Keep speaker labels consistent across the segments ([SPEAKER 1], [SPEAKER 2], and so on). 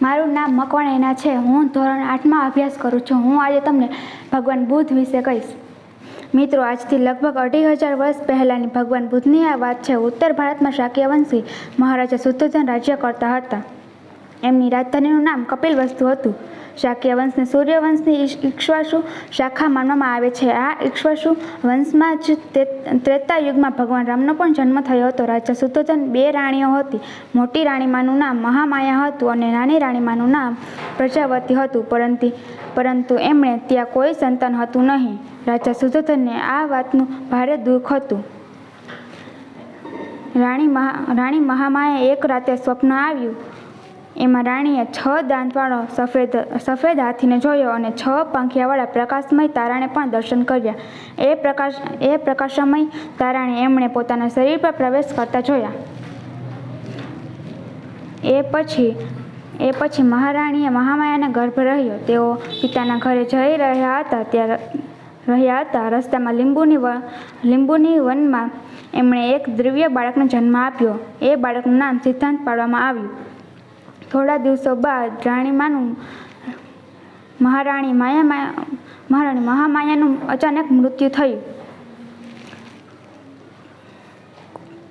[SPEAKER 1] મારું નામ મકવાણા છે. હું ધોરણ 8માં અભ્યાસ કરું છું. હું આજે તમને ભગવાન બુદ્ધ વિશે કહીશ. મિત્રો, આજથી લગભગ 2500 વર્ષ પહેલાંની ભગવાન બુદ્ધની આ વાત છે. ઉત્તર ભારતમાં શાક્યવંશી મહારાજા શુદ્ધોધન રાજ્ય કરતા હતા. એમની રાજધાનીનું નામ કપિલવસ્તુ હતું. શાક્ય વંશને સૂર્યવંશની ઇક્ષ્વાકુ શાખા માનવામાં આવે છે. આ ઇક્ષ્વાકુ વંશમાં જ ત્રેતા યુગમાં ભગવાન રામનો પણ જન્મ થયો હતો. રાજા શુદ્ધોધન 2 રાણીઓ હતી. મોટી રાણીમાનું નામ મહામાયા હતું અને નાની રાણીમાનું નામ પ્રજાવતી હતું. પરંતુ એમણે ત્યાં કોઈ સંતાન હતું નહીં. રાજા શુદ્ધોધનને આ વાતનું ભારે દુઃખ હતું. રાણી મહામાયા એક રાતે સ્વપ્ન આવ્યું. એમાં રાણીએ 6 દાંતવાળો સફેદ હાથીને જોયો અને 6 પાંખિયાવાળા પ્રકાશમય તારાને પણ દર્શન કર્યા. એ પ્રકાશમય તારાને એમણે પોતાના શરીર પર પ્રવેશ કરતા જોયા. એ પછી મહામાયાને ગર્ભ રહ્યો. તેઓ પિતાના ઘરે જઈ રહ્યા હતા. રસ્તામાં લીંબુની વનમાં એમણે એક દિવ્ય બાળકને જન્મ આપ્યો. એ બાળકનું નામ સિદ્ધાંત પાડવામાં આવ્યું. થોડા દિવસો બાદ મહારાણી મહામાયાનું અચાનક મૃત્યુ થયું.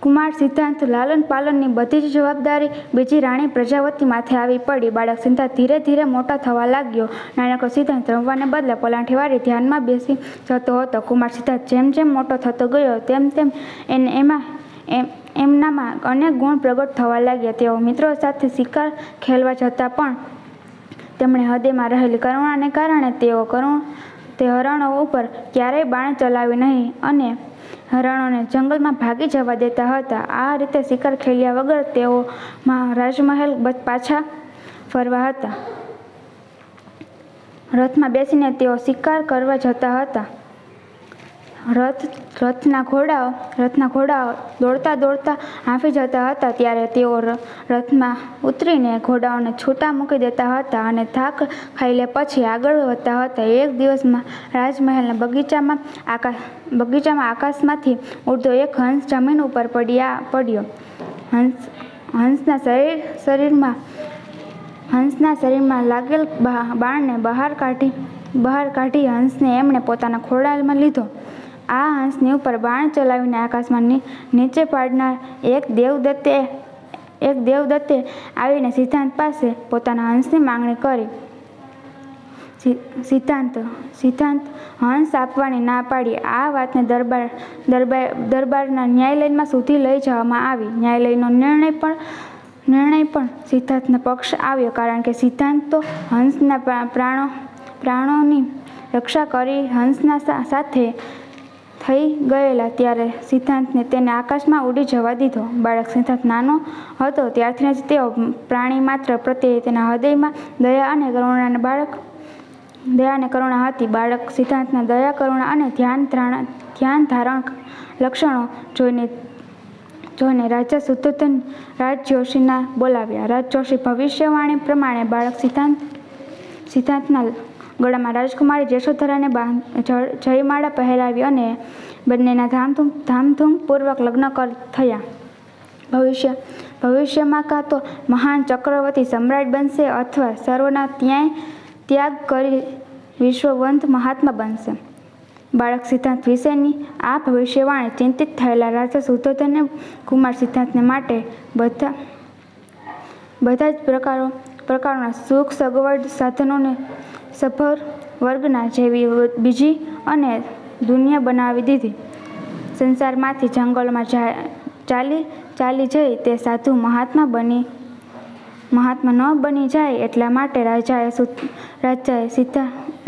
[SPEAKER 1] કુમાર સિદ્ધાંત લાલન પાલનની બધી જ જવાબદારી બીજી રાણી પ્રજાવતી માથે આવી પડી. બાળક સિદ્ધાંત ધીરે ધીરે મોટા થવા લાગ્યો. નાનકડો સિદ્ધાંત રમવાને બદલે પલાઠી વાળી ધ્યાનમાં બેસી જતો હતો. કુમાર સિદ્ધાંત જેમ જેમ મોટો થતો ગયો તેમ એમનામાં અનેક ગુણ પ્રગટ થવા લાગ્યા. તેઓ મિત્રો સાથે શિકાર ખેલવા જતા પણ તેમણે હૃદયમાં રહેલી કરુણાને કારણે તે હરણો ઉપર ક્યારેય બાણ ચલાવી નહીં અને હરણોને જંગલમાં ભાગી જવા દેતા હતા. આ રીતે શિકાર ખેલ્યા વગર તેઓ રાજમહેલ પાછા ફરવા હતા. રથમાં બેસીને તેઓ શિકાર કરવા જતા હતા. રથના ઘોડાઓ દોડતા દોડતા હાંફી જતા હતા. ત્યારે તેઓ રથમાં ઉતરીને ઘોડાઓને છૂટા મૂકી દેતા હતા અને થાક ખાઈ લે પછી આગળ વધતા હતા. એક દિવસમાં રાજમહેલના બગીચામાં આકાશમાંથી ઉડતો એક હંસ જમીન ઉપર પડ્યો. હંસના શરીરમાં લાગેલ બાણને બહાર કાઢી હંસને એમણે પોતાના ખોળામાં લીધો. આ હંસની ઉપર બાણ ચલાવીને આકાશમાં નીચે પાડનાર એક દેવદત્તે આવીને સિદ્ધાંત પાસે પોતાના હંસની માંગણી કરી. સિદ્ધાંત હંસ આપવાની ના પાડી. આ વાતને દરબારના ન્યાયાલયમાં સુધી લઈ જવામાં આવી. ન્યાયાલયનો નિર્ણય પણ સિદ્ધાંતનો પક્ષ આવ્યો, કારણ કે સિદ્ધાંત તો હંસના પ્રાણોની રક્ષા કરી હંસના સાથે થઈ ગયેલા. ત્યારે સિદ્ધાંતને તેને આકાશમાં ઉડી જવા દીધો. બાળક સિદ્ધાંત નાનો હતો ત્યારથી જ તેઓ પ્રાણી માત્ર પ્રત્યે તેના હૃદયમાં દયા અને કરુણા હતી. બાળક સિદ્ધાંતના દયા, કરુણા અને ધ્યાન ધારણ લક્ષણો જોઈને રાજા શુદ્ધોધન રાજજોશીને બોલાવ્યા. રાજજોશી ભવિષ્યવાણી પ્રમાણે બાળક સિદ્ધાંતના ગળામાં રાજકુમારી યશોધરાને જયમાળા પહેરાવી અને બંનેના ધામધૂમપૂર્વક લગ્ન થયા. ભવિષ્યમાં કાં તો મહાન ચક્રવર્તી સમ્રાટ બનશે અથવા સર્વના ત્યાગ કરી વિશ્વવંત મહાત્મા બનશે. બાળક સિદ્ધાંત વિશેની આ ભવિષ્યવાણી ચિંતિત થયેલા રાજા શુદ્ધોધને કુમાર સિદ્ધાંતને માટે બધા જ પ્રકારોના સુખ સગવડ સાધનોને સભર વર્ગના જેવી બીજી અને દુનિયા બનાવી દીધી. સંસારમાંથી જંગલોમાં ચાલી જઈ તે સાધુ મહાત્મા ન બની જાય એટલા માટે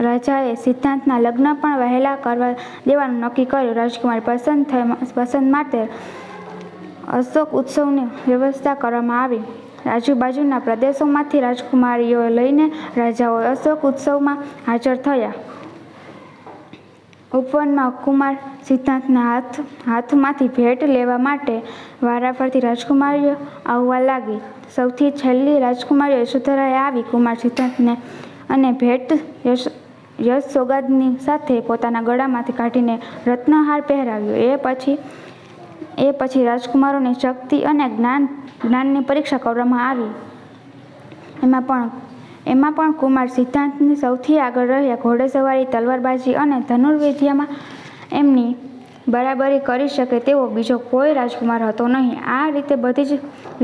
[SPEAKER 1] રાજાએ સિદ્ધાંતના લગ્ન પણ વહેલા કરવા દેવાનું નક્કી કર્યું. રાજકુમારી પસંદ માટે અશોક ઉત્સવની વ્યવસ્થા કરવામાં આવી. આજુબાજુના પ્રદેશોમાંથી રાજકુમારીઓ લઈને રાજાઓ અશોક ઉત્સવમાં હાજર થયા. ઉપવનમાં કુમાર સિદ્ધાંતના હાથમાંથી ભેટ લેવા માટે વારાફરતી રાજકુમારીઓ આવવા લાગી. સૌથી છેલ્લી રાજકુમારી યશોધરાએ આવી કુમાર સિદ્ધાંતને અને ભેટ યશોગાદની સાથે પોતાના ગળામાંથી કાઢીને રત્નહાર પહેરાવ્યો. એ પછી રાજકુમારોની શક્તિ અને જ્ઞાનની પરીક્ષા કરવામાં આવી. એમાં પણ કુમાર સિદ્ધાંતની સૌથી આગળ રહ્યા. ઘોડેસવારી, તલવારબાજી અને ધનુર્વિદ્યામાં એમની બરાબરી કરી શકે તેવો બીજો કોઈ રાજકુમાર હતો નહીં. આ રીતે બધી જ